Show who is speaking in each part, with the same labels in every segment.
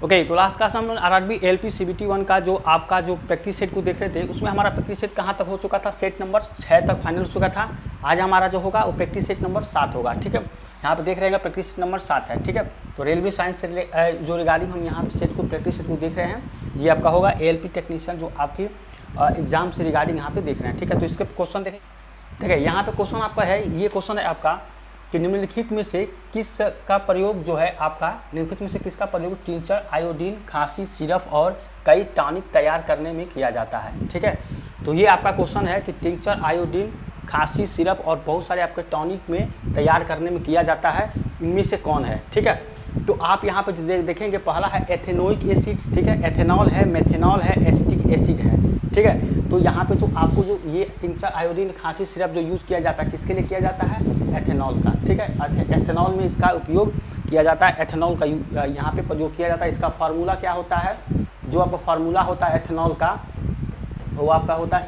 Speaker 1: Okay, तो last class हम RRB LP CBT 1 का जो आपका जो प्रैक्टिस सेट को देख रहे थे, उसमें हमारा प्रैक्टिस सेट कहाँ तक हो चुका था, सेट नंबर 6 तक फाइनल हो चुका था। आज हमारा जो होगा वो प्रैक्टिस सेट नंबर 7 होगा। ठीक है, यहाँ पे देख रहे हैं प्रैक्टिस सेट नंबर 7 है। ठीक है, तो रेलवे साइंस से जो रिगार्डिंग हम यहाँ पे सेट को प्रैक्टिस सेट को देख रहे हैं, ये आपका होगा एएलपी टेक्नीशियन जो आपकी एग्जाम से रिगार्डिंग यहाँ पे देख रहे हैं। ठीक है, तो इसके क्वेश्चन देखें। ठीक है, यहाँ पे क्वेश्चन आपका है, ये क्वेश्चन है आपका कि निम्नलिखित में से किस का प्रयोग जो है आपका, निम्नलिखित में से किसका प्रयोग टिंचर, आयोडीन, खांसी सिरप और कई टॉनिक तैयार करने में किया जाता है। ठीक है, तो ये आपका क्वेश्चन है कि टिंचर, आयोडीन, खांसी सिरप और बहुत सारे आपके टॉनिक में तैयार करने में किया जाता है, इनमें से कौन है। ठीक है, तो आप यहाँ पर देखेंगे पहला है एथेनोइक एसिड। ठीक है, एथेनॉल है, मेथेनॉल है, एसिटिक एसिड है। ठीक है, तो यहाँ पे जो आपको जो ये टिंचर, आयोडीन, खांसी सिरप जो यूज़ किया जाता है, किसके लिए किया जाता है, एथेनॉल का। ठीक है, एथेनॉल में इसका उपयोग किया जाता है, एथेनॉल का यहाँ पे प्रयोग किया जाता है। इसका फार्मूला क्या होता है, जो आपका फार्मूला होता है एथेनॉल का, वो आपका होता है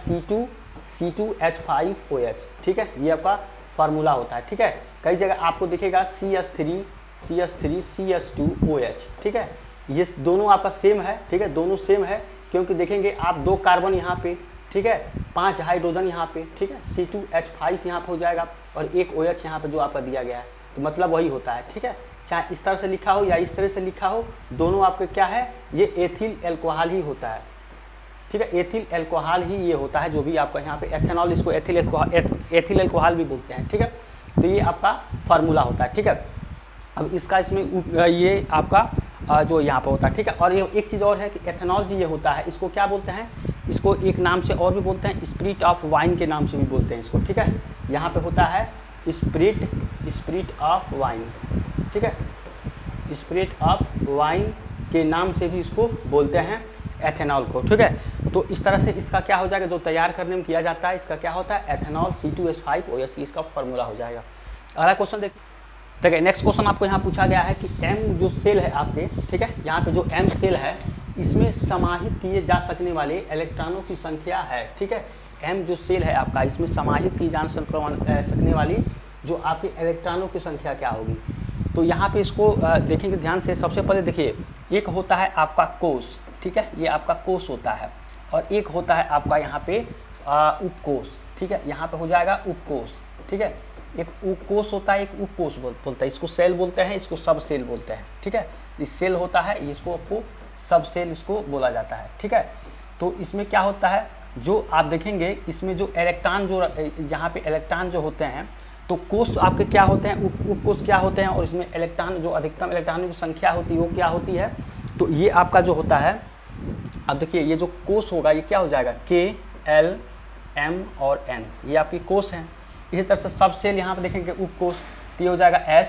Speaker 1: C2H5OH। ठीक है, ये आपका फार्मूला होता है। ठीक है, कई जगह आपको दिखेगा CH3CH2OH। ठीक है, ये दोनों आपका सेम है। ठीक है, दोनों सेम है क्योंकि देखेंगे आप 2 कार्बन यहाँ पे, ठीक है, 5 हाइड्रोजन यहाँ पे, ठीक है, C2H5 यहाँ पे हो जाएगा और 1 OH यहाँ पे जो आपका दिया गया है, तो मतलब वही होता है। ठीक है, चाहे इस तरह से लिखा हो या इस तरह से लिखा हो, दोनों आपके क्या है, ये एथिल एल्कोहल ही होता है। ठीक है, एथिल एल्कोहल ही ये होता है, जो भी आपका यहाँ पे एथेनॉल, इसको एथिल एल्कोहल भी बोलते हैं। ठीक है, तो ये आपका फार्मूला होता है। ठीक है, अब इसका इसमें ये आपका जो यहाँ पे होता है। ठीक है, और ये एक चीज़ और है कि एथेनॉल जो ये होता है, इसको क्या बोलते हैं, इसको एक नाम से और भी बोलते हैं, स्पिरिट ऑफ वाइन के नाम से भी बोलते हैं इसको। ठीक है, यहाँ पे होता है स्पिरिट ऑफ वाइन। ठीक है, स्पिरिट ऑफ वाइन के नाम से भी इसको बोलते हैं एथेनॉल को। ठीक है, तो इस तरह से इसका क्या हो जाएगा, जो तैयार करने में किया जाता है, इसका क्या होता है, एथेनॉल C2H5OH, इसका फार्मूला हो जाएगा। अगला क्वेश्चन देखिए। ठीक है, नेक्स्ट क्वेश्चन आपको यहाँ पूछा गया है कि M जो सेल है आपके, ठीक है, यहाँ पे जो M सेल है, इसमें समाहित किए जा सकने वाले इलेक्ट्रॉनों की संख्या है। ठीक है, M जो सेल है आपका, इसमें समाहित की जा सकने वाली जो आपके इलेक्ट्रॉनों की संख्या क्या होगी। तो यहाँ पे इसको देखेंगे ध्यान से। सबसे पहले देखिए, एक होता है आपका कोष। ठीक है, ये आपका कोष होता है, और एक होता है आपका यहाँ पे उपकोष। ठीक है, यहाँ पे हो जाएगा उपकोष। ठीक है, एक उपकोष होता है, एक उपकोष बोलते हैं, इसको सेल बोलते हैं, इसको सब सेल बोलते हैं। ठीक है, इस सेल होता है, इसको आपको सब सेल इसको बोला जाता है। ठीक है, तो इसमें क्या होता है, जो आप देखेंगे इसमें जो इलेक्ट्रॉन, जो यहाँ पे इलेक्ट्रॉन जो होते हैं, तो कोष आपके क्या होते हैं, उपकोष क्या होते हैं, और इसमें इलेक्ट्रॉन जो अधिकतम इलेक्ट्रॉनों की संख्या होती है वो क्या होती है। तो ये आपका जो होता है, अब देखिए ये जो कोष होगा ये क्या हो जाएगा, K, L, M और N, ये आपकी कोष हैं। इसी तरह से सब सेल यहाँ पे देखेंगे उपकोष, तो ये हो जाएगा S,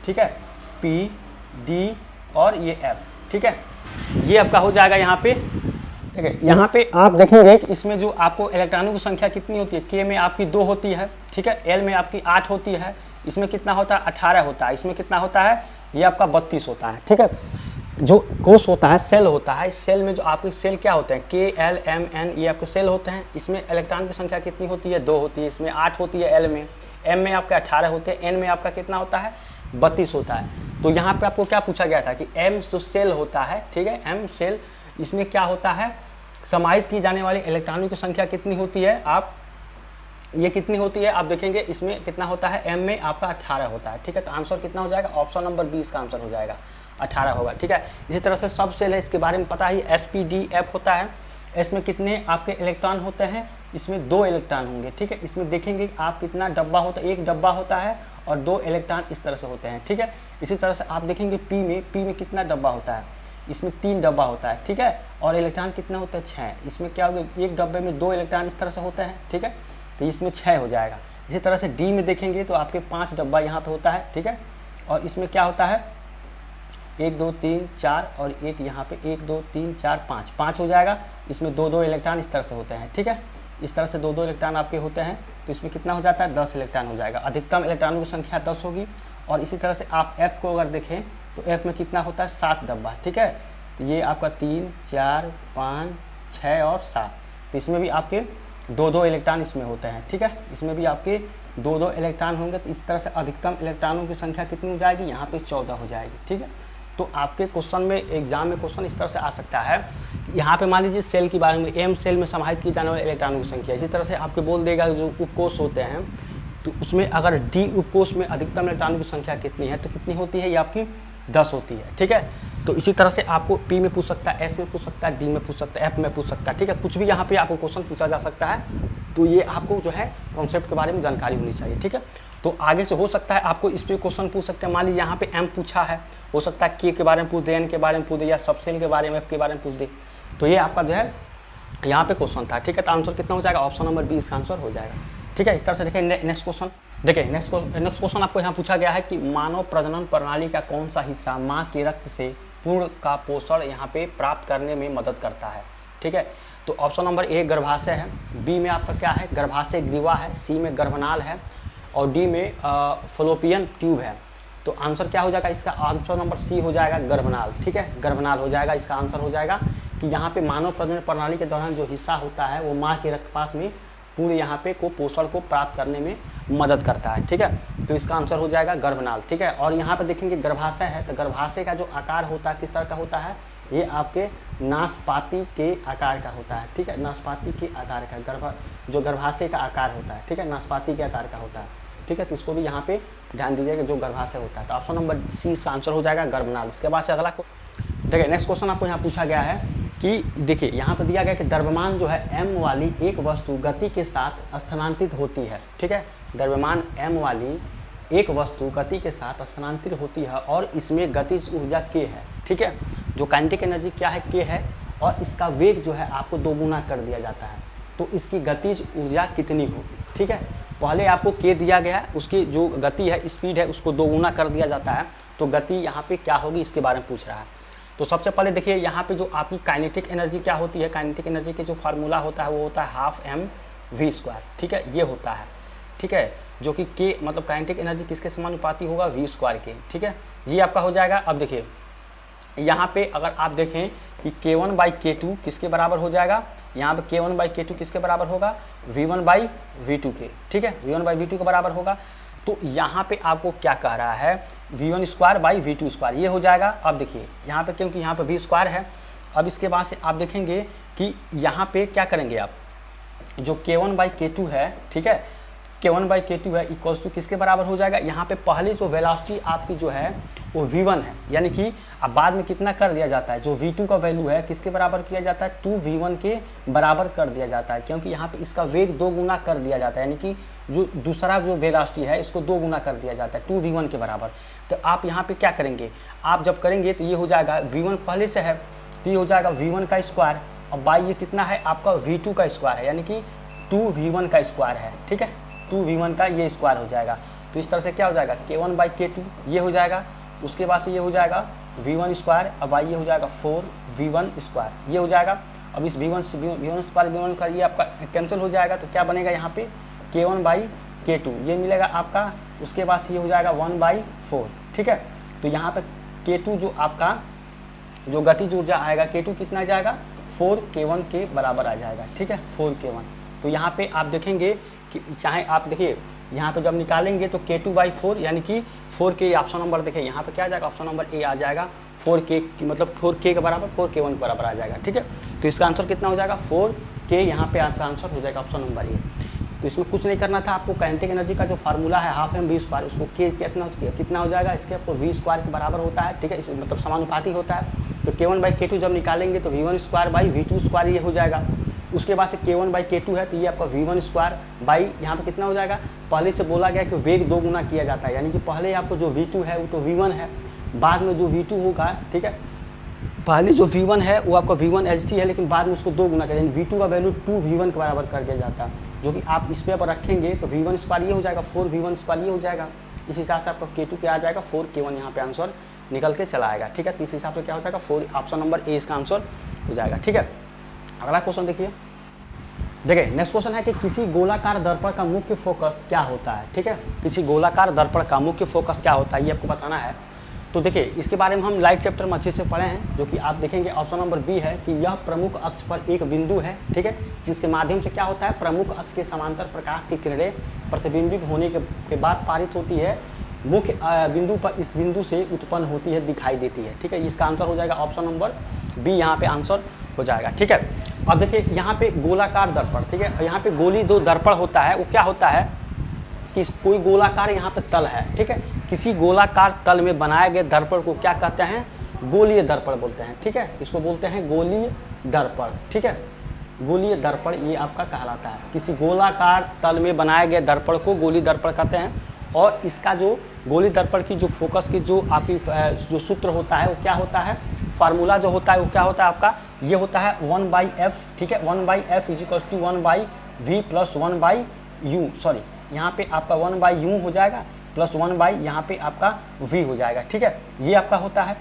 Speaker 1: ठीक है, P, D और ये F। ठीक है, ये आपका हो जाएगा यहाँ पे। ठीक है, यहाँ पे आप देखेंगे कि इसमें जो आपको इलेक्ट्रॉनों की संख्या कितनी होती है, K में आपकी 2 होती है। ठीक है, L में आपकी 8 होती है, इसमें कितना होता है, 18 होता है, इसमें कितना होता है, ये आपका 32 होता है। ठीक है, जो कोष होता है, सेल होता है, इस सेल में जो आपके सेल क्या होते हैं, K, L, M, N, ये आपके सेल होते हैं। इसमें इलेक्ट्रॉन की संख्या कितनी होती है, 2 होती है, इसमें 8 होती है L में, M में आपका 18 होते हैं, N में आपका कितना होता है, 32 होता है। तो यहाँ पे आपको क्या पूछा गया था कि M जो सेल होता है, ठीक है, M सेल, इसमें क्या होता है, समाहित की जाने वाली इलेक्ट्रॉनों की संख्या कितनी होती है, आप ये कितनी होती है आप देखेंगे, इसमें कितना होता है, M में आपका 18 होता है। ठीक है, तो आंसर कितना हो जाएगा, ऑप्शन नंबर 20 का आंसर हो जाएगा, 18 होगा। ठीक है, इसी तरह से सब सेल है, इसके बारे में पता ही, SPDF होता है, इसमें कितने आपके इलेक्ट्रॉन होते हैं, इसमें 2 इलेक्ट्रॉन होंगे। ठीक है, इसमें देखेंगे आप कितना डब्बा होता है, एक डब्बा होता है और 2 इलेक्ट्रॉन इस तरह से होते हैं। ठीक है, इसी तरह से आप देखेंगे P में कितना डब्बा होता है, इसमें 3 डब्बा होता है। ठीक है, और इलेक्ट्रॉन कितना होता है, 6, इसमें क्या होगा, एक डब्बे में 2 इलेक्ट्रॉन इस तरह से होते हैं। ठीक है, तो इसमें 6 हो जाएगा। इसी तरह से D में देखेंगे तो आपके 5 डब्बा यहाँ पे होता है। ठीक है, और इसमें क्या होता है, 1 2 3 4 और एक यहाँ पे 1 2 3 4 5 हो जाएगा। इसमें 2 इलेक्ट्रॉन इस तरह से होते हैं। ठीक है, इस तरह से 2 इलेक्ट्रॉन आपके होते हैं, तो इसमें कितना हो जाता है, 10 इलेक्ट्रॉन हो जाएगा। अधिकतम इलेक्ट्रॉनों की संख्या 10 होगी। और इसी तरह से आप F को अगर देखें तो F में कितना होता है, 7 डब्बा। ठीक है, तो ये आपका 3 4 5 6 और 7, तो इसमें भी आपके 2 इलेक्ट्रॉन इसमें होते हैं। ठीक है, इसमें भी आपके 2 इलेक्ट्रॉन होंगे। तो इस तरह से अधिकतम इलेक्ट्रॉनों की संख्या कितनी हो जाएगी, यहाँ पे 14 हो जाएगी। ठीक है, तो आपके क्वेश्चन में, एग्जाम में क्वेश्चन इस तरह से आ सकता है, यहाँ पे मान लीजिए सेल के बारे में, एम सेल में समाहित की जाने वाले इलेक्ट्रॉनों की संख्या। इसी तरह से आपको बोल देगा जो उपकोष होते हैं, तो उसमें अगर डी उपकोष में अधिकतम इलेक्ट्रॉनों की संख्या कितनी है, तो कितनी होती है, ये आपकी 10 होती है, ठीक है। तो इसी तरह से आपको पी में पूछ सकता है, एस में पूछ सकता है, डी में पूछ सकता है, एफ में पूछ सकता है, ठीक है। कुछ भी यहाँ पे आपको क्वेश्चन पूछा जा सकता है, तो ये आपको जो है कॉन्सेप्ट के बारे में जानकारी होनी चाहिए, ठीक है। तो आगे से हो सकता है आपको इस पर क्वेश्चन पूछ सकते हैं, मान लीजिए यहाँ पे एम पूछा है, हो सकता है के बारे में पूछ दे, एन के बारे में पूछ दे, या सबसेल के बारे में, एफ के बारे में पूछ दे। तो ये आपका जो है यहाँ पे क्वेश्चन था, ठीक है। तो आंसर कितना हो जाएगा, ऑप्शन नंबर बी इसका आंसर हो जाएगा, ठीक है। इस तरह से देखिए नेक्स्ट क्वेश्चन, देखिए नेक्स्ट क्वेश्चन आपको यहाँ पूछा गया है कि मानव प्रजनन प्रणाली का कौन सा हिस्सा माँ के रक्त से पूर्ण का पोषण यहाँ पे प्राप्त करने में मदद करता है, ठीक है। तो ऑप्शन नंबर ए गर्भाशय है, बी में आपका क्या है, गर्भाशय ग्रीवा है, सी में गर्भनाल है, और डी में फलोपियन ट्यूब है। तो आंसर क्या हो जाएगा इसका, आंसर नंबर सी हो जाएगा गर्भनाल, ठीक है। गर्भनाल हो जाएगा, इसका आंसर हो जाएगा कि यहाँ पे मानव प्रजनन प्रणाली के दौरान जो हिस्सा होता है वो माँ के रक्तपात में पूरे यहाँ पे को पोषण को प्राप्त करने में मदद करता है, ठीक है। तो इसका आंसर हो जाएगा गर्भनाल, ठीक है। और यहाँ पे देखेंगे गर्भाशय है, तो गर्भाशय का जो आकार होता है किस तरह का होता है, ये आपके नाशपाती के आकार का होता है, ठीक है। नाशपाती के आकार का जो गर्भाशय का आकार होता है, ठीक है, नाशपाती के आकार का होता है, ठीक है। तो इसको भी यहाँ पे ध्यान दीजिएगा, जो गर्भाशय होता है। तो ऑप्शन नंबर सी इसका आंसर हो जाएगा गर्भनाल। इसके बाद से अगला देखिए नेक्स्ट क्वेश्चन आपको यहाँ पूछा गया है कि देखिए यहाँ पर दिया गया कि द्रव्यमान जो है m वाली एक वस्तु गति के साथ स्थानांतरित होती है, ठीक है। द्रव्यमान m वाली एक वस्तु गति के साथ स्थानांतरित होती है और इसमें गतिज ऊर्जा k है, ठीक है। जो काइनेटिक एनर्जी क्या है, k है, और इसका वेग जो है आपको दोगुना कर दिया जाता है। तो इसकी गतिज ऊर्जा कितनी होगी, ठीक है। पहले आपको k दिया गया है, उसकी जो गति है, स्पीड है, उसको दोगुना कर दिया जाता है, तो गति यहाँ पे क्या होगी इसके बारे में पूछ रहा है। तो सबसे पहले देखिए यहाँ पे जो आपकी काइनेटिक एनर्जी क्या होती है, काइनेटिक एनर्जी के जो फार्मूला होता है वो होता है हाफ एम वी स्क्वायर, ठीक है, ये होता है, ठीक है। जो कि के मतलब काइनेटिक एनर्जी किसके समानुपाती होगा, वी स्क्वायर के, ठीक है। ये आपका हो जाएगा। अब देखिए यहाँ पे अगर आप देखें कि k1/k2 किसके बराबर हो जाएगा, यहाँ पे k1/k2 किसके बराबर होगा, v1/v2 के, ठीक है, v1/v2 के बराबर होगा। तो यहाँ पे आपको क्या कह रहा है, v1/v2, ये हो जाएगा। अब देखिए यहाँ पे क्योंकि यहाँ पे v स्क्वायर है, अब इसके बाद से आप देखेंगे कि यहाँ पे क्या करेंगे आप, जो k1/k2 है, ठीक है, k1/k2 है इक्वल्स टू किसके बराबर हो जाएगा, यहाँ पे पहले जो वेलोसिटी आपकी जो है वो v1 है, यानी कि अब बाद में कितना कर दिया जाता है, जो v2 का वैल्यू है किसके बराबर किया जाता है, 2v1 के बराबर कर दिया जाता है, क्योंकि यहाँ पे इसका वेग 2 गुना कर दिया जाता है, यानी कि जो दूसरा जो वेलोसिटी है इसको 2 गुना कर दिया जाता है 2v1 के बराबर। तो आप यहाँ पे क्या करेंगे, आप जब करेंगे तो ये हो जाएगा v1 पहले से है, तो ये हो जाएगा v1 का स्क्वायर, और बाई ये कितना है आपका v2 का स्क्वायर है, यानी कि 2v1 का स्क्वायर है, ठीक है, 2v1 का ये स्क्वायर हो जाएगा। तो इस तरह से क्या हो जाएगा, k1/k2 ये हो जाएगा, उसके बाद से ये हो जाएगा v1 स्क्वायर, अब बाई ये हो जाएगा 4v1 स्क्वायर, ये हो जाएगा। अब इस v1 स्क्वायर v1 का ये आपका कैंसिल हो जाएगा, तो क्या बनेगा यहाँ पे k1/k2 ये मिलेगा आपका, उसके बाद से ये हो जाएगा 1/4, ठीक है। तो यहाँ पे k2 जो आपका जो गतिज ऊर्जा आएगा, k2 कितना जाएगा, 4k1 के बराबर आ जाएगा, ठीक है, 4k1। तो यहाँ पे आप देखेंगे कि चाहे आप देखिए यहाँ पे जब निकालेंगे तो k2/4 यानी कि 4k ऑप्शन नंबर देखिए यहाँ पे क्या आ जाएगा, ऑप्शन नंबर ए आ जाएगा, 4k मतलब 4k के बराबर 4k1 के बराबर आ जाएगा, ठीक है। तो इसका आंसर कितना हो जाएगा, 4k यहाँ पे आपका आंसर हो जाएगा ऑप्शन नंबर ए। तो इसमें कुछ नहीं करना था आपको, काइनेटिक एनर्जी का जो फार्मूला है हाफ एम वी स्क्वायर, उसको k कितना हो जाएगा, इसके आपको वी स्क्वायर के बराबर होता है, ठीक है, मतलब समानुपाती होता है। तो k1/k2 जब निकालेंगे तो v1 square by v2 square ये हो जाएगा। उसके बाद से k1/k2 है तो ये आपका v1 स्क्वायर बाई यहाँ पे कितना हो जाएगा, पहले से बोला गया कि वेग 2 गुना किया जाता है, यानी कि पहले आपको जो v2 है वो तो v1 है, बाद में जो v2 होगा, ठीक है, पहले जो v1 है वो आपका v1 HT है, लेकिन बाद में उसको 2 गुना करें, v2 का वैल्यू 2v1 के बराबर कर दिया जाता है, जो कि आप इस पे पर रखेंगे तो v1 स्क्वायर ये हो जाएगा, 4v1 स्क्वायर ये हो जाएगा। इस हिसाब से आपका k2 क्या आ जाएगा, 4k1 यहाँ पे आंसर निकल के चला आएगा, ठीक है। तो इस हिसाब से क्या हो जाएगा, 4 ऑप्शन नंबर ए इसका आंसर हो जाएगा, ठीक है। अगला क्वेश्चन देखिए नेक्स्ट क्वेश्चन है कि किसी गोलाकार दर्पण का मुख्य फोकस क्या होता है, ठीक है, किसी गोलाकार दर्पण का मुख्य फोकस क्या होता है ये आपको बताना है। तो देखिए इसके बारे में हम लाइट चैप्टर में अच्छे से पढ़े हैं, जो कि आप देखेंगे ऑप्शन नंबर बी है कि यह प्रमुख अक्ष पर एक बिंदु है, ठीक है, जिसके माध्यम से क्या होता है, प्रमुख अक्ष के समांतर प्रकाश की किरणें प्रतिबिंबित होने के बाद पारित होती है मुख्य बिंदु पर इस बिंदु से उत्पन्न होती है, दिखाई देती है। ठीक है, इसका आंसर हो जाएगा ऑप्शन नंबर बी, यहाँ पे आंसर हो जाएगा। ठीक है, अब देखिए यहाँ पे गोलाकार दर्पण, ठीक है, यहाँ पे गोली दो दर्पण होता है, वो क्या होता है कि कोई गोलाकार यहाँ पे तल है, ठीक है, किसी गोलाकार तल में बनाए गए दर्पण को क्या कहते हैं, गोलीय दर्पण बोलते हैं। ठीक है, इसको बोलते हैं गोलीय दर्पण। ठीक है, गोलीय दर्पण ये आपका कहलाता है, किसी गोलाकार तल में बनाए गए दर्पण को गोलीय दर्पण कहते हैं। और इसका जो गोलीय दर्पण की जो फोकस की जो आपकी जो सूत्र होता है वो क्या होता है, फार्मूला जो होता है वो क्या होता है आपका, ये होता है 1/f। ठीक है, 1/f = 1/v + 1/u, सॉरी यहाँ पे आपका 1/u हो जाएगा प्लस 1/ यहाँ पे आपका v हो जाएगा। ठीक है, ये आपका होता है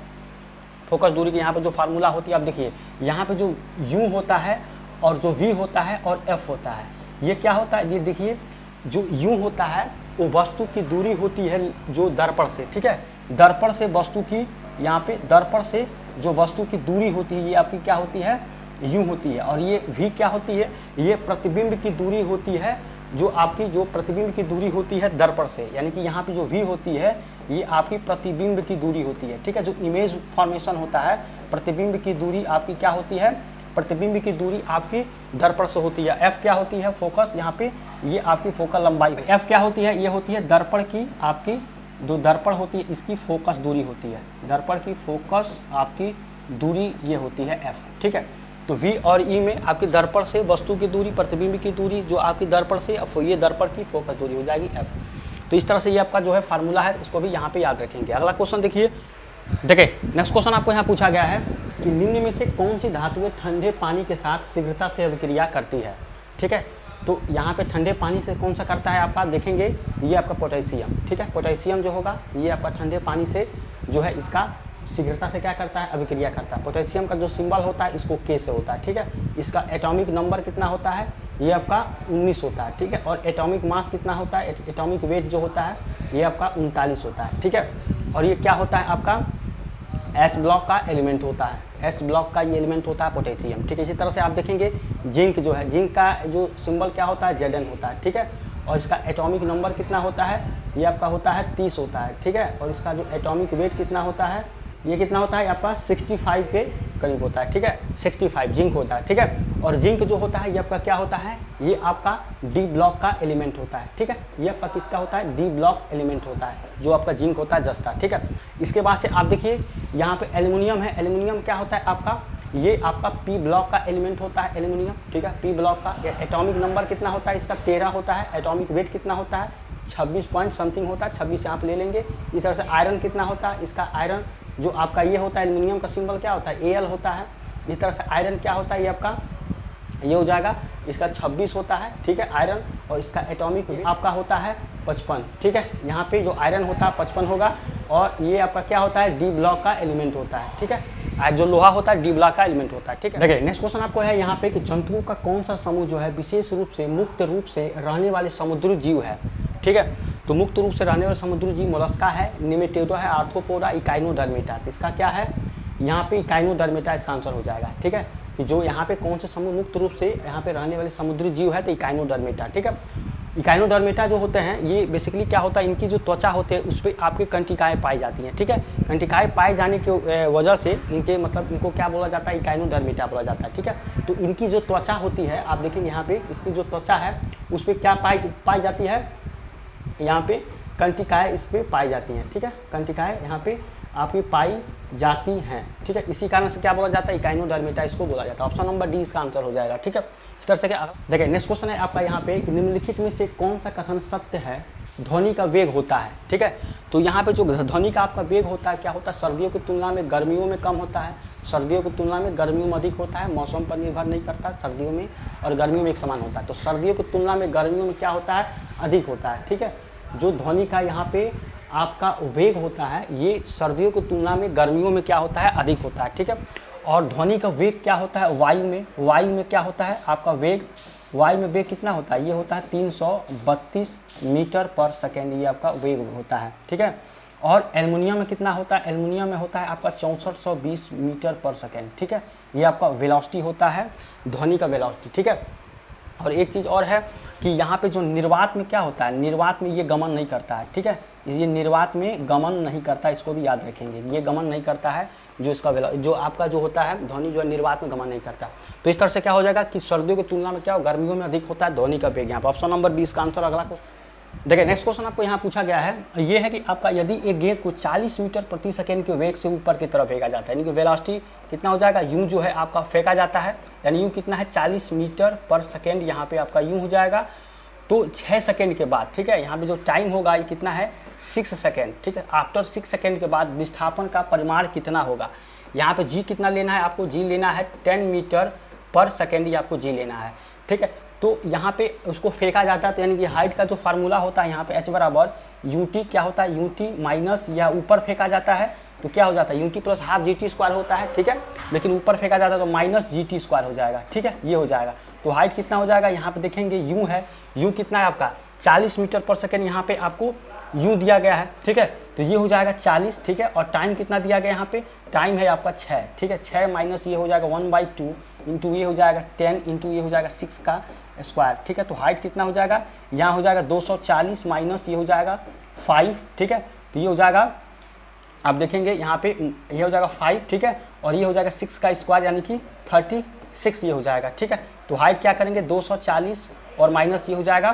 Speaker 1: फोकस दूरी की यहाँ पे जो फार्मूला होती है। आप देखिए यहाँ पे जो u होता है और जो v होता है और f होता है, ये क्या होता है, ये देखिए जो u होता है वो वस्तु की दूरी होती है जो दर्पण से, ठीक है, दर्पण से वस्तु की, यहाँ पे दर्पण से जो वस्तु की दूरी होती है ये आपकी क्या होती है, u होती है। और ये v क्या होती है, ये प्रतिबिंब की दूरी होती है, जो आपकी जो प्रतिबिंब की दूरी होती है दर्पण से, यानी कि यहाँ पे जो v होती है ये आपकी प्रतिबिंब की दूरी होती है। ठीक है, जो इमेज फॉर्मेशन होता है, प्रतिबिंब की दूरी आपकी क्या होती है, प्रतिबिंब की दूरी आपकी दर्पण से होती है। f क्या होती है, फोकस, यहाँ पे ये आपकी फोकल लंबाई है। f क्या होती है, ये होती है दर्पण की आपकी जो दर्पण होती है इसकी फोकस दूरी होती है, दर्पण की फोकस आपकी दूरी ये होती है f। ठीक है, तो v और e में आपकी दर्पण से वस्तु की दूरी, प्रतिबिंब की दूरी जो आपकी दर्पण से, ये दर्पण की फोकस दूरी हो जाएगी f। तो इस तरह से ये आपका जो है फार्मूला है, इसको भी यहाँ पे याद रखेंगे। अगला क्वेश्चन देखिए, देखिए नेक्स्ट क्वेश्चन आपको यहाँ पूछा गया है कि निम्न में से कौन सी धातुएं ठंडे पानी के साथ शीघ्रता से अभिक्रिया करती है। ठीक है, तो यहाँ पे ठंडे पानी से कौन सा करता है आपका देखेंगे, ये आपका पोटेशियम। ठीक है, पोटेशियम जो होगा ये आपका ठंडे पानी से जो है इसका शीघ्रता से क्या करता है, अभिक्रिया करता है। पोटेशियम का जो सिंबल होता है इसको K से होता है। ठीक है, इसका एटॉमिक नंबर कितना होता है, ये आपका 19 होता है। ठीक है, और एटॉमिक मास कितना होता है, एटॉमिक वेट जो होता है ये आपका 39 होता है। ठीक है, और ये क्या होता है आपका S ब्लॉक का एलिमेंट होता है, S ब्लॉक का ये एलिमेंट होता है पोटेशियम। ठीक है, इसी तरह से आप देखेंगे जिंक जो है, जिंक का जो सिंबल क्या होता है, Zn होता है। ठीक है, और इसका एटॉमिक नंबर कितना होता है, ये आपका होता है 30 होता है। ठीक है, और इसका जो एटॉमिक वेट कितना होता है, ये कितना होता है आपका 65 के करीब होता है। ठीक है, 65 जिंक होता है। ठीक है, और जिंक जो होता है ये आपका क्या होता है, ये आपका डी ब्लॉक का एलिमेंट होता है। ठीक है, ये आपका किसका होता है, डी ब्लॉक एलिमेंट होता है, जो आपका जिंक होता है जस्ता। ठीक है, इसके बाद से आप देखिए यहाँ पे एल्युमिनियम है, एल्युमिनियम क्या होता है आपका, ये आपका पी ब्लॉक का एलिमेंट होता है एल्युमिनियम। ठीक है, पी ब्लॉक का एटॉमिक नंबर कितना होता है इसका 13 होता है, एटॉमिक वेट कितना होता है 26 पॉइंट समथिंग होता है, 26 यहाँ पे ले लेंगे। इस तरह से आयरन कितना होता है, इसका आयरन जो आपका ये होता है एल्युमिनियम का सिंबल क्या होता है, Al होता है। इस तरह से आयरन क्या होता है, ये आपका ये हो जाएगा, इसका 26 होता है। ठीक है, आयरन, और इसका एटॉमिक आपका होता है 55। ठीक है, यहाँ पे जो आयरन होता है 55 होगा, और ये आपका क्या होता है, डी ब्लॉक का एलिमेंट होता है। ठीक है, जो लोहा होता है डी ब्लॉक का एलिमेंट होता है। ठीक है, देखिए नेक्स्ट क्वेश्चन आपको है यहाँ पे कि जंतुओं का कौन सा समूह जो है विशेष रूप से मुक्त रूप से रहने वाले समुद्री जीव है। ठीक है, तो मुक्त रूप से रहने वाले समुद्री जीव मोलस्का है, निमेटोडा है, आर्थ्रोपोडा, इकाइनोडर्मेटा। तो इसका क्या है, यहाँ पे इकाइनोडर्मेटा इसका आंसर हो जाएगा। ठीक है, कि जो यहाँ पे कौन से समूह मुक्त रूप से यहाँ पे रहने वाले समुद्री जीव है, तो इकाइनोडर्मेटा। ठीक है, इकाइनोडर्मेटा जो होते हैं ये बेसिकली क्या होता है, इनकी जो त्वचा होते हैं उस पर आपके कंटिकाएँ पाई जाती हैं। ठीक है, कंटिकाएँ पाए जाने की वजह से इनके मतलब इनको क्या बोला जाता है, इकाइनोडर्मेटा बोला जाता है। ठीक है, तो इनकी जो त्वचा होती है आप देखेंगे यहाँ पे इसकी जो त्वचा है उस पर क्या पाई जाती है, यहाँ पे कंटिकाएँ इस पर पाई जाती हैं। ठीक है, कंटिकाएँ यहाँ पे आपकी पाई जाती हैं। ठीक है, इसी कारण से क्या बोला जाता है, इकाइनोडर्मेटा इसको बोला जाता है। ऑप्शन नंबर डी इसका आंसर हो जाएगा। ठीक है, इस तरह से क्या, देखिए नेक्स्ट क्वेश्चन है आपका यहाँ पे कि निम्नलिखित में से कौन सा कथन सत्य है, ध्वनि का वेग होता है। ठीक है, तो यहाँ पे जो ध्वनि का आपका वेग होता है क्या होता है, सर्दियों की तुलना में गर्मियों में कम होता है, सर्दियों की तुलना में गर्मियों में अधिक होता है, मौसम पर निर्भर नहीं करता, सर्दियों में और गर्मियों में एक समान होता है। तो सर्दियों की तुलना में गर्मियों में क्या होता है, अधिक होता है। ठीक है, जो ध्वनि का यहाँ पे आपका वेग होता है ये सर्दियों की तुलना में गर्मियों में क्या होता है, अधिक होता है। ठीक है, और ध्वनि का वेग क्या होता है, वायु में क्या होता है आपका वेग, वायु में वेग कितना होता है, ये होता है 332 मीटर पर सेकेंड, ये आपका वेग होता है। ठीक है, और एल्युमिनियम में कितना होता है, एल्युमिनियम में होता है आपका 6420 मीटर पर सेकेंड। ठीक है, ये आपका वेलोसिटी होता है ध्वनि का वेलोसिटी। ठीक है, और एक चीज़ और है कि यहाँ पे जो निर्वात में क्या होता है, निर्वात में ये गमन नहीं करता है, ठीक है, ये निर्वात में गमन नहीं करता, इसको भी याद रखेंगे, ये गमन नहीं करता है, जो इसका जो आपका जो होता है ध्वनि जो है निर्वात में गमन नहीं करता। तो इस तरह से क्या हो जाएगा कि सर्दियों की तुलना में क्या हो, गर्मियों में अधिक होता है ध्वनि का वेग। यहाँ पर ऑप्शन नंबर 20 का आंसर। अगला क्वेश्चन देखिए, नेक्स्ट क्वेश्चन आपको यहाँ पूछा गया है, ये है कि आपका यदि एक गेंद को 40 मीटर प्रति सेकेंड के वेग से ऊपर की तरफ फेंका जाता है, यानी कि वेलोसिटी कितना हो जाएगा, यूं जो है आपका फेंका जाता है, यानी यूं कितना है 40 मीटर पर सेकेंड, यहाँ पे आपका यूं हो जाएगा। तो 6 सेकेंड के बाद, ठीक है, यहाँ पे जो टाइम होगा ये कितना है 6 सेकेंड, ठीक है। आफ्टर 6 सेकेंड के बाद विस्थापन का परिमाण कितना होगा, यहाँ पे जी कितना लेना है आपको, जी लेना है 10 मीटर पर सेकेंड, ये आपको जी लेना है, ठीक है। तो यहाँ पे उसको फेंका जाता है, तो यानी कि हाइट का जो फार्मूला होता है यहाँ पे h बराबर यू टी क्या होता है, यू टी माइनस, या ऊपर फेंका जाता है तो क्या हो जाता है, U T plus half G T square होता है, ठीक है, लेकिन ऊपर फेंका जाता है तो माइनस जी टी स्क्वायर हो जाएगा, ठीक है, ये हो जाएगा। तो हाइट कितना हो जाएगा, यहाँ पे देखेंगे यू है, यू कितना है आपका 40 मीटर पर सेकेंड, यहाँ पे आपको यू दिया गया है, ठीक है, तो ये हो जाएगा 40, ठीक है, और टाइम कितना दिया गया यहाँ पे, टाइम है आपका 6, ठीक है, 6 माइनस ये हो जाएगा 1/2 इंटू ये हो जाएगा 10 इंटू ये हो जाएगा 6 का स्क्वायर, ठीक है। तो हाइट कितना हो जाएगा, यहाँ हो जाएगा 240 माइनस ये हो जाएगा 5, ठीक है, तो ये हो जाएगा, आप देखेंगे यहाँ पे ये हो जाएगा 5, ठीक है, और ये हो जाएगा 6 का स्क्वायर यानी कि 36 ये हो जाएगा, ठीक है। तो हाइट क्या करेंगे 240 और माइनस ये हो जाएगा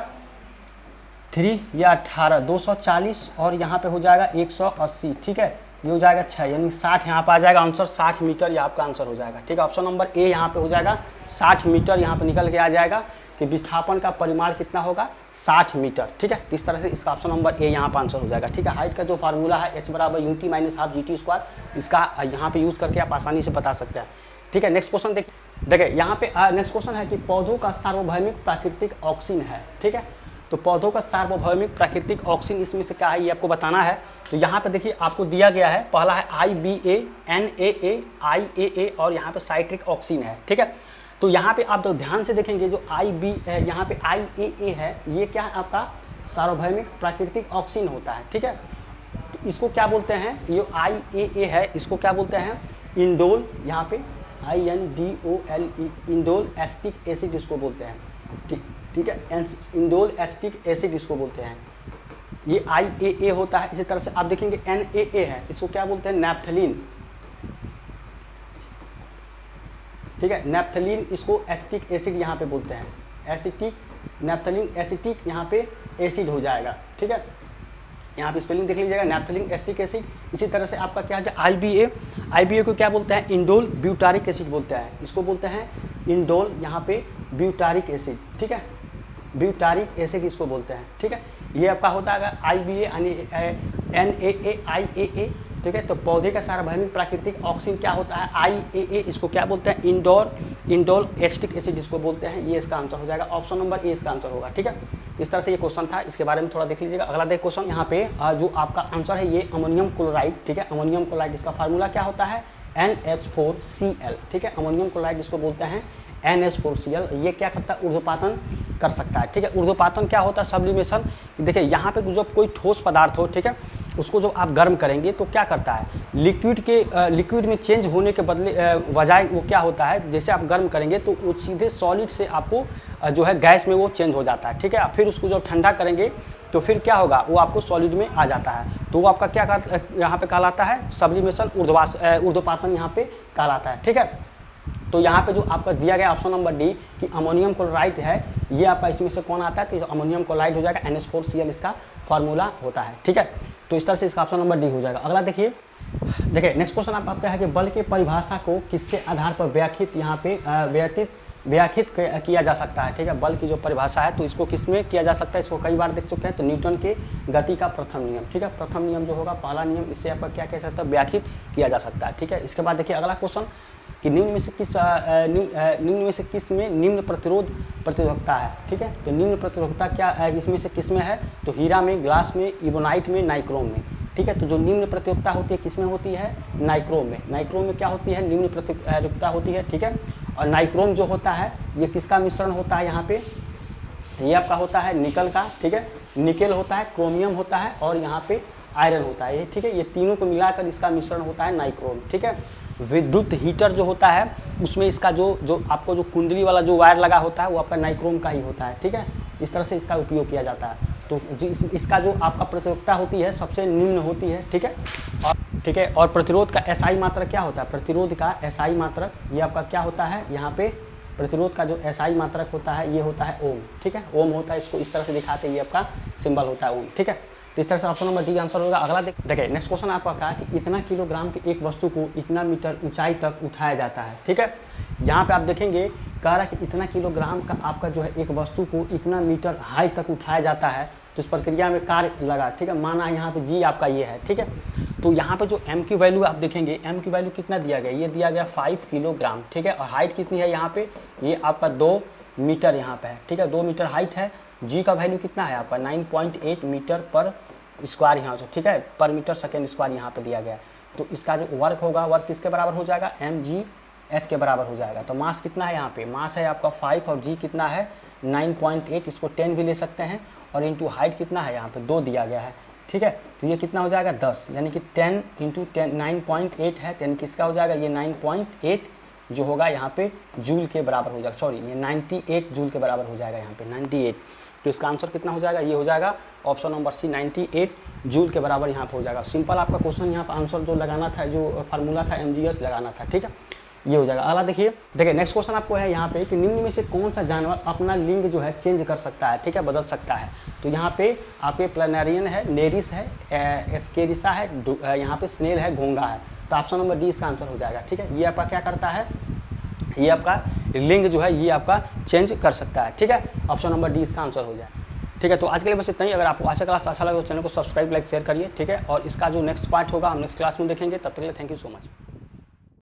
Speaker 1: 3 या 18, 240 और यहाँ पे हो जाएगा 180, ठीक है, ये हो जाएगा 6 यानी 60, यहाँ पे आ जाएगा आंसर 60 मीटर, ये आपका आंसर हो जाएगा, ठीक है। ऑप्शन नंबर ए यहाँ पे हो जाएगा 60 मीटर, यहाँ पे निकल के आ जाएगा कि विस्थापन का परिमाण कितना होगा 60 मीटर, ठीक है। इस तरह से इसका ऑप्शन नंबर ए यहाँ पर आंसर हो जाएगा, ठीक है। हाइट का जो फार्मूला है h बराबर U T minus half G T square, इसका यहाँ पे यूज़ करके आप आसानी से बता सकते हैं, ठीक है। नेक्स्ट क्वेश्चन देखिए यहाँ पे नेक्स्ट क्वेश्चन है कि पौधों का सार्वभौमिक प्राकृतिक ऑक्सीजन है, ठीक है। तो पौधों का सार्वभौमिक प्राकृतिक ऑक्सीजन इसमें से क्या है ये आपको बताना है। तो यहाँ पे देखिए आपको दिया गया है, पहला है IBA, NAA, IAA और यहाँ पे साइट्रिक ऑक्सीजन है, ठीक है। तो यहाँ पे आप तो ध्यान से देखेंगे जो यहाँ पे IAA है, ये क्या है आपका सार्वभौमिक प्राकृतिक ऑक्सीजन होता है, ठीक है। तो इसको क्या बोलते हैं, ये IAA है, इसको क्या बोलते हैं इंडोल, यहाँ पे INDOLE, इंडोल एसिटिक एसिड इसको बोलते हैं, ठीक है, इंडोल एसिटिक एसिड इसको बोलते हैं, ये IAA होता है। इसी तरह से आप देखेंगे NAA है, इसको क्या बोलते हैं नैप्थलीन, ठीक है, नैप्थलीन इसको एसिटिक एसिड यहाँ पे बोलते हैं, एसिटिक नैप्थलीन एसिटिक यहाँ पे एसिड हो जाएगा, ठीक है। यहाँ पे स्पेलिंग देख लीजिएगा नैप्थलीन एसिटिक एसिड। इसी तरह से आपका क्या है IBA को क्या बोलते हैं इंडोल ब्यूटारिक एसिड बोलते हैं, इसको बोलते हैं इंडोल यहाँ पे ब्यूटारिक एसिड, ठीक है, ब्यूटारिक एसिड इसको बोलते हैं, ठीक है। ये आपका होता है IBA NAA IAA, ठीक है। तो पौधे का सार्वभौमिक प्राकृतिक ऑक्सीजन क्या होता है IAA, इसको क्या बोलते हैं इंडोल एसिटिक एसिड इसको बोलते हैं, ये इसका आंसर हो जाएगा, ऑप्शन नंबर ए इसका आंसर होगा, ठीक है। इस तरह से ये क्वेश्चन था, इसके बारे में थोड़ा देख लीजिएगा। अगला देख क्वेश्चन यहाँ पे जो आपका आंसर है ये अमोनियम क्लोराइड, ठीक है, अमोनियम क्लोराइड इसका फार्मूला क्या होता है NH4Cl, ठीक है, अमोनियम क्लोराइड इसको बोलते हैं NH4Cl। ये क्या करता है ऊर्ध्वपातन कर सकता है, ठीक है। ऊर्ध्वपातन क्या होता है सब्लिमेशन, देखिए यहाँ पे जब कोई ठोस पदार्थ हो, ठीक है, उसको जब आप गर्म करेंगे तो क्या करता है लिक्विड में चेंज होने के बदले बजाय वो क्या होता है जैसे आप गर्म करेंगे तो वो सीधे सॉलिड से आपको जो है गैस में वो चेंज हो जाता है, ठीक है। फिर उसको जब ठंडा करेंगे तो फिर क्या होगा वो आपको सॉलिड में आ जाता है, तो वो आपका क्या यहाँ पे कहलाता है सब्लिमेशन, ऊर्ध्वपातन यहाँ पे कहलाता है, ठीक है। तो यहाँ पे जो आपका दिया गया ऑप्शन नंबर डी कि अमोनियम क्लोराइड है, ये आपका इसमें से कौन आता है तो अमोनियम क्लोराइड हो जाएगा, NH4Cl इसका फार्मूला होता है, ठीक है। तो इस तरह से इसका ऑप्शन नंबर डी हो जाएगा। अगला देखिए नेक्स्ट क्वेश्चन आपका है कि बल की परिभाषा को किसके आधार पर व्याख्यात किया जा सकता है, ठीक है। बल की जो परिभाषा है तो इसको किस में किया जा सकता है, इसको कई बार देख चुके हैं, तो न्यूटन के गति का प्रथम नियम, ठीक है, प्रथम नियम जो होगा पहला नियम, इससे आपका क्या कह सकता है व्याख्यात किया जा सकता है, ठीक है। इसके बाद देखिए अगला क्वेश्चन कि निम्न में से किस में निम्न प्रतिरोधकता है, ठीक है। तो निम्न प्रतिरोधकता क्या है इसमें से किस में है, तो हीरा में, ग्लास में, इबोनाइट में, नाइक्रोम में, ठीक है। तो जो निम्न प्रतिरोधकता होती है किस में होती है नाइक्रोम में, नाइक्रोम में क्या होती है निम्न प्रतिरोधकता होती है, ठीक है। और नाइक्रोम जो होता है ये किसका मिश्रण होता है, यहाँ पे ये आपका होता है निकल का, ठीक है, निकेल होता है, क्रोमियम होता है और यहाँ पे आयरन होता है, ठीक है। ये तीनों को मिलाकर इसका मिश्रण होता है नाइक्रोम, ठीक है। विद्युत हीटर जो होता है उसमें इसका जो आपको जो कुंडली वाला जो वायर लगा होता है वो आपका नाइक्रोम का ही होता है, ठीक है। इस तरह से इसका उपयोग किया जाता है। तो इसका जो आपका प्रतिरोधकता होती है सबसे निम्न होती है, ठीक है। और ठीक है, और प्रतिरोध का एसआई मात्रक क्या होता है? प्रतिरोध का एसआई मात्रक ये आपका क्या होता है? यहाँ पे प्रतिरोध का जो एसआई मात्रक होता है ये होता है ओम, ठीक है। ओम होता है, इसको इस तरह से दिखाते हैं, ये आपका सिंबल होता है ओम, ठीक है। तो इस तरह से ऑप्शन नंबर डी आंसर होगा। अगला देखिए नेक्स्ट क्वेश्चन आपका कहा कि इतना किलोग्राम की एक वस्तु को इतना मीटर ऊंचाई तक उठाया जाता है, ठीक है। यहाँ पे आप देखेंगे कह रहा है कि इतना किलोग्राम का आपका जो है एक वस्तु को इतना मीटर हाइट तक उठाया जाता है, तो इस प्रक्रिया में कार्य लगा, ठीक है। माना यहाँ पे जी आपका ये है, ठीक है। तो यहाँ पे जो m की वैल्यू आप देखेंगे, m की वैल्यू कितना दिया गया? ये दिया गया 5 किलोग्राम, ठीक है। और हाइट कितनी है यहाँ पे? ये आपका 2 मीटर यहाँ पे है, ठीक है। 2 मीटर हाइट है। g का वैल्यू कितना है आपका? 9.8 मीटर पर स्क्वायर यहाँ से, ठीक है, पर मीटर सेकेंड स्क्वायर यहाँ पे दिया गया है। तो इसका जो वर्क होगा, वर्क किसके बराबर हो जाएगा? mgh के बराबर हो जाएगा। तो मास कितना है यहाँ पे? मास है आपका 5 और g कितना है? 9.8, इसको 10 भी ले सकते हैं। और इंटू हाइट कितना है यहाँ पे? 2 दिया गया है, ठीक है। तो ये कितना हो जाएगा? 10, यानी कि 10 इंटू 10 9.8 है, यानी किसका हो जाएगा? ये 9.8 जो होगा यहाँ पे जूल के बराबर हो जाएगा, सॉरी ये 98 जूल के बराबर हो जाएगा यहाँ पे 98। तो इसका आंसर कितना हो जाएगा? ये हो जाएगा ऑप्शन नंबर सी 98 जूल के बराबर यहाँ पे हो जाएगा। सिंपल आपका क्वेश्चन यहाँ पर आंसर जो लगाना था, जो फार्मूला था mgh लगाना था, ठीक है, ये हो जाएगा। अगला देखिए नेक्स्ट क्वेश्चन आपको है यहाँ पे कि निम्न में से कौन सा जानवर अपना लिंग जो है चेंज कर सकता है, ठीक है, बदल सकता है। तो यहाँ पे आपके प्लानेरियन है, नेरिस है, एस्केरिसा है, यहाँ पे स्नेल है, घोंगा है। तो ऑप्शन नंबर डी इसका आंसर हो जाएगा, ठीक है। ये आपका क्या करता है? ये आपका लिंग जो है ये आपका चेंज कर सकता है, ठीक है। ऑप्शन नंबर डी इसका आंसर हो जाए, ठीक है। तो आज के लिए बस इतना ही। अगर आपको आज का क्लास अच्छा लगा तो चैनल को सब्सक्राइब, लाइक, शेयर करिए, ठीक है। और इसका जो नेक्स्ट पार्ट होगा हम नेक्स्ट क्लास में देखेंगे। तब तक के लिए थैंक यू सो मच।